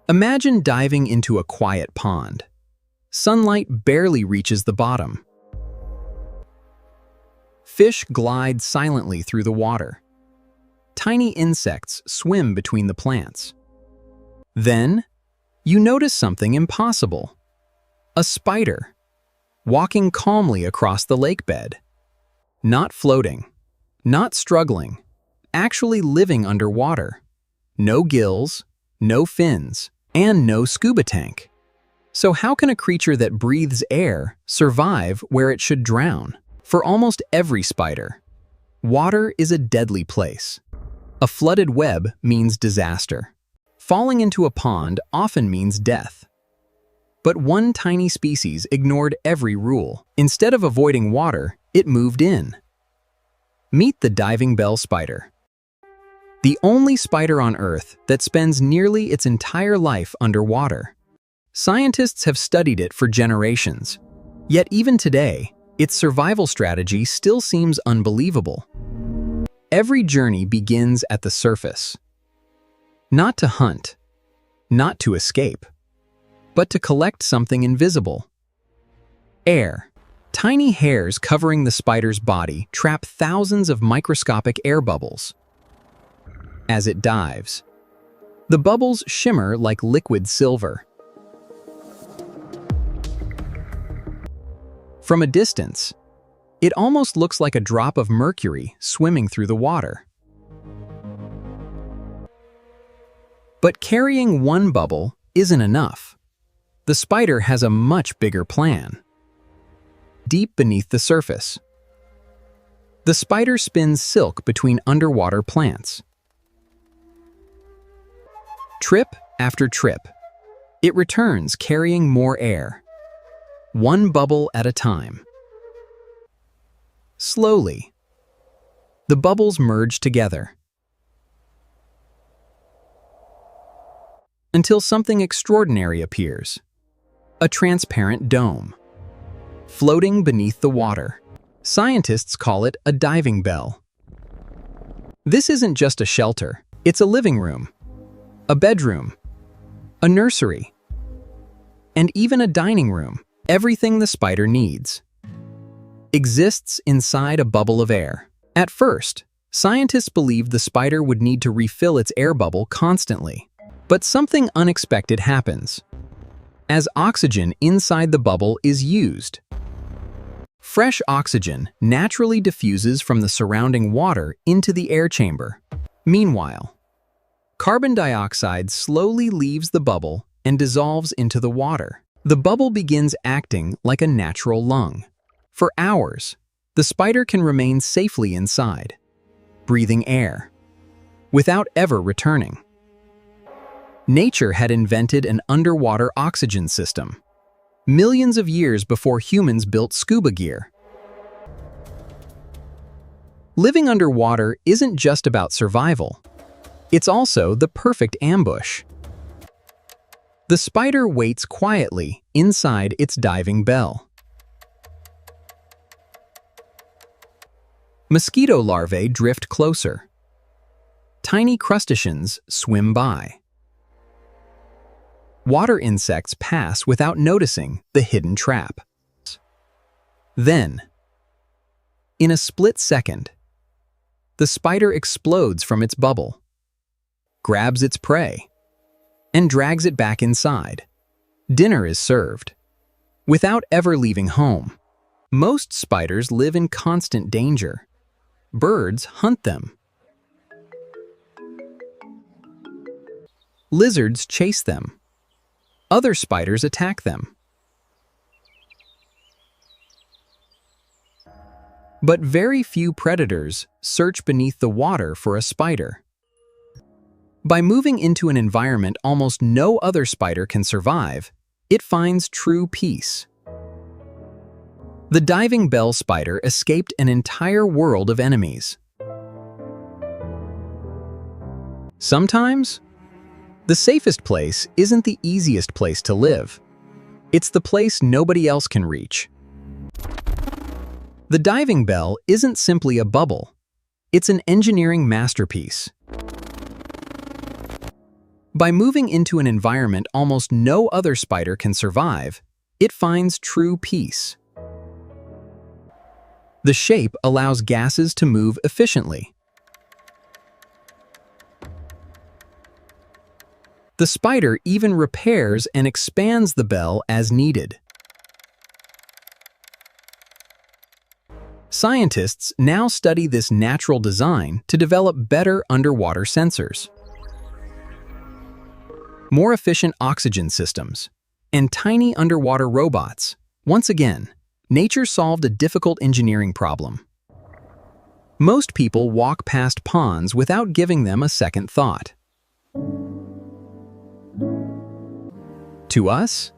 Imagine diving into a quiet pond. Sunlight barely reaches the bottom. Fish glide silently through the water. Tiny insects swim between the plants. Then, you notice something impossible. A spider, walking calmly across the lake bed. Not floating, not struggling, actually living underwater. No gills, no fins, and no scuba tank. So how can a creature that breathes air survive where it should drown? For almost every spider, water is a deadly place. A flooded web means disaster. Falling into a pond often means death. But one tiny species ignored every rule. Instead of avoiding water, it moved in. Meet the diving bell spider. The only spider on Earth that spends nearly its entire life underwater. Scientists have studied it for generations. Yet even today, its survival strategy still seems unbelievable. Every journey begins at the surface. Not to hunt, not to escape, but to collect something invisible. Air. Tiny hairs covering the spider's body trap thousands of microscopic air bubbles. As it dives, the bubbles shimmer like liquid silver. From a distance, it almost looks like a drop of mercury swimming through the water. But carrying one bubble isn't enough. The spider has a much bigger plan. Deep beneath the surface, the spider spins silk between underwater plants. Trip after trip, it returns carrying more air, one bubble at a time. Slowly, the bubbles merge together until something extraordinary appears, a transparent dome, floating beneath the water. Scientists call it a diving bell. This isn't just a shelter, it's a living room, a bedroom, a nursery, and even a dining room. Everything the spider needs exists inside a bubble of air. At first, scientists believed the spider would need to refill its air bubble constantly. But something unexpected happens. As oxygen inside the bubble is used, fresh oxygen naturally diffuses from the surrounding water into the air chamber. Meanwhile, carbon dioxide slowly leaves the bubble and dissolves into the water. The bubble begins acting like a natural lung. For hours, the spider can remain safely inside, breathing air, without ever returning. Nature had invented an underwater oxygen system, millions of years before humans built scuba gear. Living underwater isn't just about survival. It's also the perfect ambush. The spider waits quietly inside its diving bell. Mosquito larvae drift closer. Tiny crustaceans swim by. Water insects pass without noticing the hidden trap. Then, in a split second, the spider explodes from its bubble, grabs its prey, and drags it back inside. Dinner is served. Without ever leaving home, most spiders live in constant danger. Birds hunt them. Lizards chase them. Other spiders attack them. But very few predators search beneath the water for a spider. By moving into an environment almost no other spider can survive, it finds true peace. The diving bell spider escaped an entire world of enemies. Sometimes, the safest place isn't the easiest place to live. It's the place nobody else can reach. The diving bell isn't simply a bubble. It's an engineering masterpiece. By moving into an environment almost no other spider can survive, it finds true peace. The shape allows gases to move efficiently. The spider even repairs and expands the bell as needed. Scientists now study this natural design to develop better underwater sensors, more efficient oxygen systems, and tiny underwater robots. Once again, nature solved a difficult engineering problem. Most people walk past ponds without giving them a second thought. To us,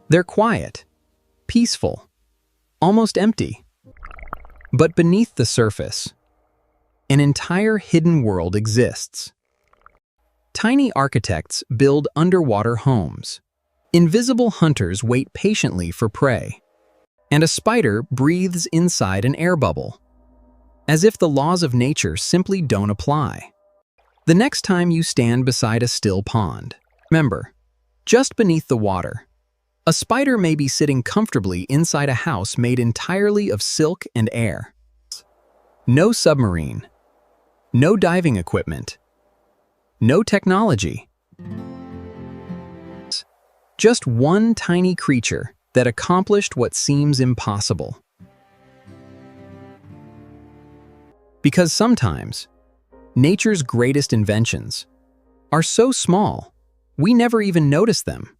they're quiet, peaceful, almost empty. But beneath the surface, an entire hidden world exists. Tiny architects build underwater homes. Invisible hunters wait patiently for prey. And a spider breathes inside an air bubble, as if the laws of nature simply don't apply. The next time you stand beside a still pond, remember, just beneath the water, a spider may be sitting comfortably inside a house made entirely of silk and air. No submarine, no diving equipment, no technology. Just one tiny creature that accomplished what seems impossible. Because sometimes, nature's greatest inventions are so small, we never even notice them.